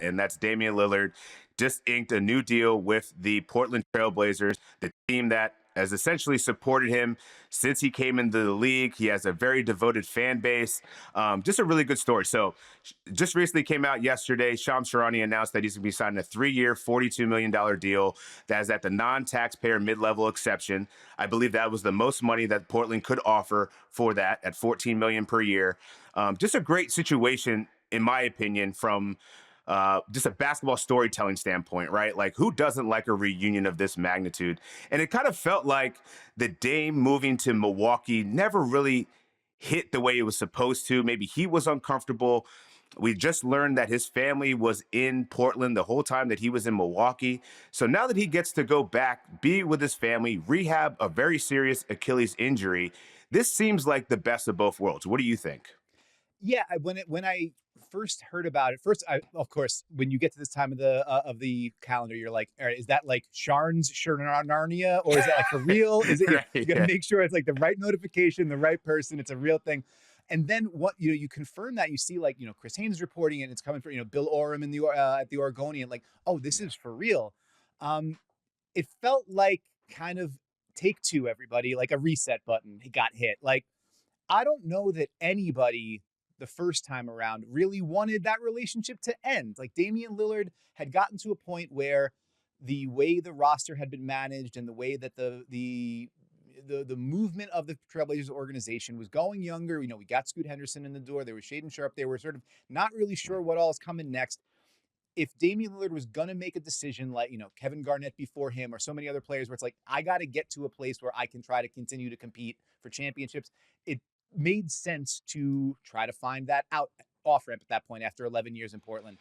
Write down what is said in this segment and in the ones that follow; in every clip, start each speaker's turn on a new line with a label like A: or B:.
A: and that's Damian Lillard, just inked a new deal with the Portland Trailblazers, the team that has essentially supported him since he came into the league. He has a very devoted fan base. Just a really good story. So, just recently came out yesterday. Shams Charania announced that he's going to be signing a 3-year, $42 million deal that is at the non-taxpayer mid-level exception. I believe that was the most money that Portland could offer for that at $14 million per year. Just a great situation, in my opinion, from just a basketball storytelling standpoint, right? Like, who doesn't like a reunion of this magnitude? And it kind of felt like the Dame moving to Milwaukee never really hit the way it was supposed to. Maybe he was uncomfortable. We just learned that his family was in Portland the whole time that he was in Milwaukee. So now that he gets to go back, be with his family, rehab a very serious Achilles injury, this seems like the best of both worlds. What do you think?
B: Yeah, when I first heard about it, first, of course, when you get to this time of the calendar, you're like, all right, is that like Sharn's Narnia, or is that like for real? Is it
A: Right,
B: you got to
A: yeah.
B: make sure it's like the right notification, the right person, it's a real thing. And then what you confirm that you see like Chris Haynes reporting it, and it's coming from Bill Oram in the at the Oregonian, like, oh, this is for real. Um, it felt like kind of take two, everybody, like a reset button. He got hit. Like, I don't know that anybody the first time around really wanted that relationship to end. Like, Damian Lillard had gotten to a point where the way the roster had been managed and the way that the movement of the Trailblazers organization was going younger. We got Scoot Henderson in the door. There was Shaden Sharpe. They were sort of not really sure what all is coming next. If Damian Lillard was going to make a decision like, Kevin Garnett before him or so many other players where it's like, I got to get to a place where I can try to continue to compete for championships, it made sense to try to find that off ramp at that point after 11 years in Portland.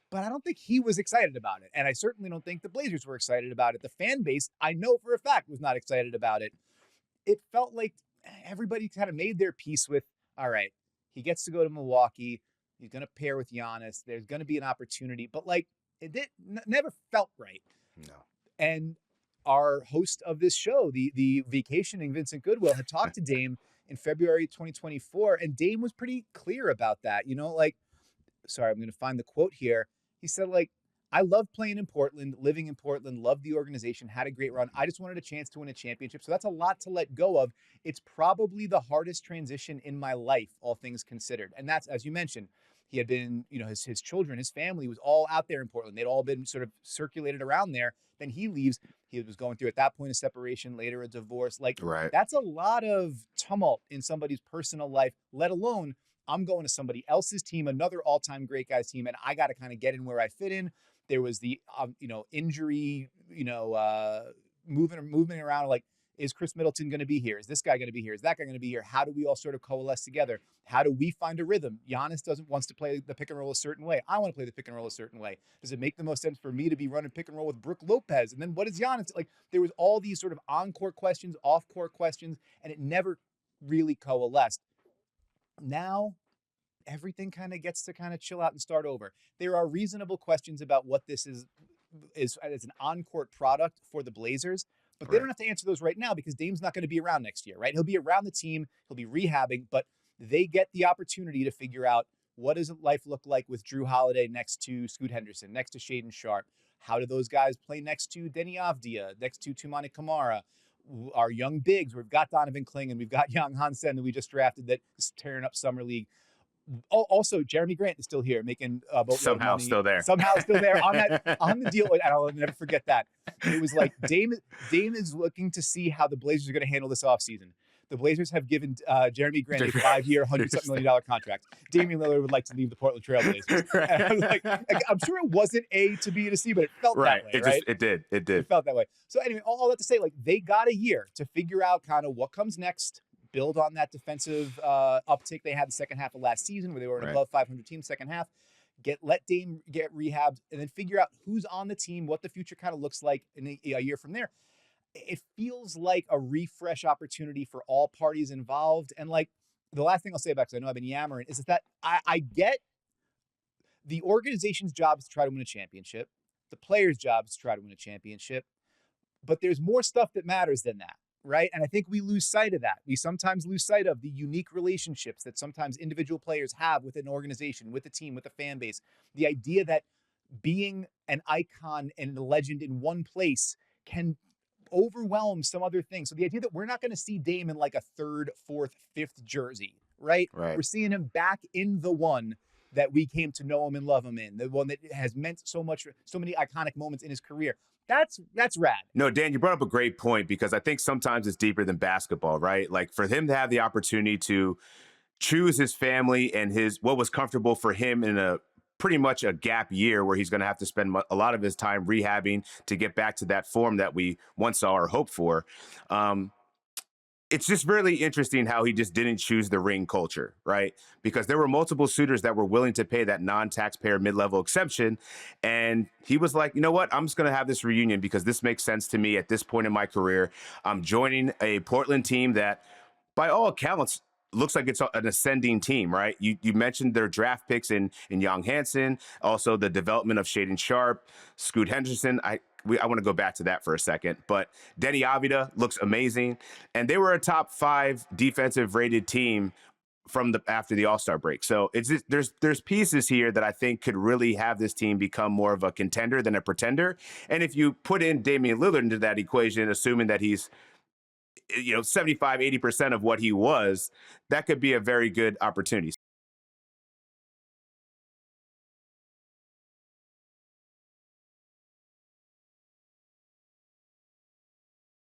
B: But I don't think he was excited about it. And I certainly don't think the Blazers were excited about it. The fan base, I know for a fact, was not excited about it. It felt like everybody kind of made their peace with, all right, he gets to go to Milwaukee. He's going to pair with Giannis. There's going to be an opportunity. But like, never felt right.
A: No.
B: And our host of this show, the vacationing Vincent Goodwill, had talked to Dame in February 2024, and Dame was pretty clear about that. Like, sorry, I'm going to find the quote here. He said, like, I love playing in Portland, living in Portland, loved the organization, had a great run. I just wanted a chance to win a championship. So that's a lot to let go of. It's probably the hardest transition in my life, all things considered. And that's, as you mentioned, he had been, his children, his family was all out there in Portland. They'd all been sort of circulated around there. Then he leaves. He was going through at that point a separation, later a divorce. Like,
A: Right.
B: that's a lot of tumult in somebody's personal life, let alone I'm going to somebody else's team, another all-time great guy's team, and I got to kind of get in where I fit in. There was the, injury, moving around. Like, is Chris Middleton going to be here? Is this guy going to be here? Is that guy going to be here? How do we all sort of coalesce together? How do we find a rhythm? Giannis wants to play the pick and roll a certain way. I want to play the pick and roll a certain way. Does it make the most sense for me to be running pick and roll with Brook Lopez? And then what is Giannis? Like, there was all these sort of on-court questions, off-court questions, and it never really coalesced. Now, everything kind of gets to kind of chill out and start over. There are reasonable questions about what this is as an on-court product for the Blazers, but they don't have to answer those right now because Dame's not going to be around next year, right? He'll be around the team, he'll be rehabbing, but they get the opportunity to figure out what does life look like with Drew Holiday next to Scoot Henderson, next to Shaden Sharpe. How do those guys play next to Deni Avdija, next to Tumani Kamara? Our young bigs, we've got Donovan Kling, we've got young Hansen that we just drafted that is tearing up summer league. Also, Jeremy Grant is still here, making boatload
A: Somehow
B: of money.
A: still there.
B: Somehow still there on the deal. And I'll never forget that. It was like Dame is looking to see how the Blazers are going to handle this offseason. The Blazers have given Jeremy Grant a 5-year, $100-something million contract. Damian Lillard would like to leave the Portland Trailblazers. And I was like, I'm sure it wasn't A to B to C, but it felt that way, right?
A: It did.
B: It felt that way. So anyway, all that to say, like, they got a year to figure out kind of what comes next, build on that defensive uptick they had the second half of last season where they were an above 500 team second half. Let Dame get rehabbed and then figure out who's on the team, what the future kind of looks like in a year from there. It feels like a refresh opportunity for all parties involved. And like the last thing I'll say about it, because I know I've been yammering, is that I get the organization's job is to try to win a championship. The players' job is to try to win a championship. But there's more stuff that matters than that. Right. And I think we lose sight of that. We sometimes lose sight of the unique relationships that sometimes individual players have with an organization, with a team, with a fan base. The idea that being an icon and a legend in one place can overwhelm some other things. So the idea that we're not going to see Dame in like a third, fourth, fifth jersey, right?
A: Right.
B: We're seeing him back in the one that we came to know him and love him in, the one that has meant so much, so many iconic moments in his career. That's rad.
A: No, Dan, you brought up a great point because I think sometimes it's deeper than basketball, right? Like for him to have the opportunity to choose his family and his what was comfortable for him in a pretty much a gap year where he's going to have to spend a lot of his time rehabbing to get back to that form that we once saw or hoped for. It's just really interesting how he just didn't choose the ring culture, right? Because there were multiple suitors that were willing to pay that non-taxpayer mid-level exception. And he was like, you know what? I'm just going to have this reunion because this makes sense to me at this point in my career. I'm joining a Portland team that, by all accounts, looks like it's an ascending team, right? You mentioned their draft picks in young Hansen, also the development of Shaden Sharpe, Scoot Henderson. I want to go back to that for a second, but Denny Avila looks amazing, and they were a top 5 defensive rated team from after the All-Star break. So it's just, there's pieces here that I think could really have this team become more of a contender than a pretender. And if you put in Damian Lillard into that equation, assuming that he's 75, 80% of what he was, that could be a very good opportunity.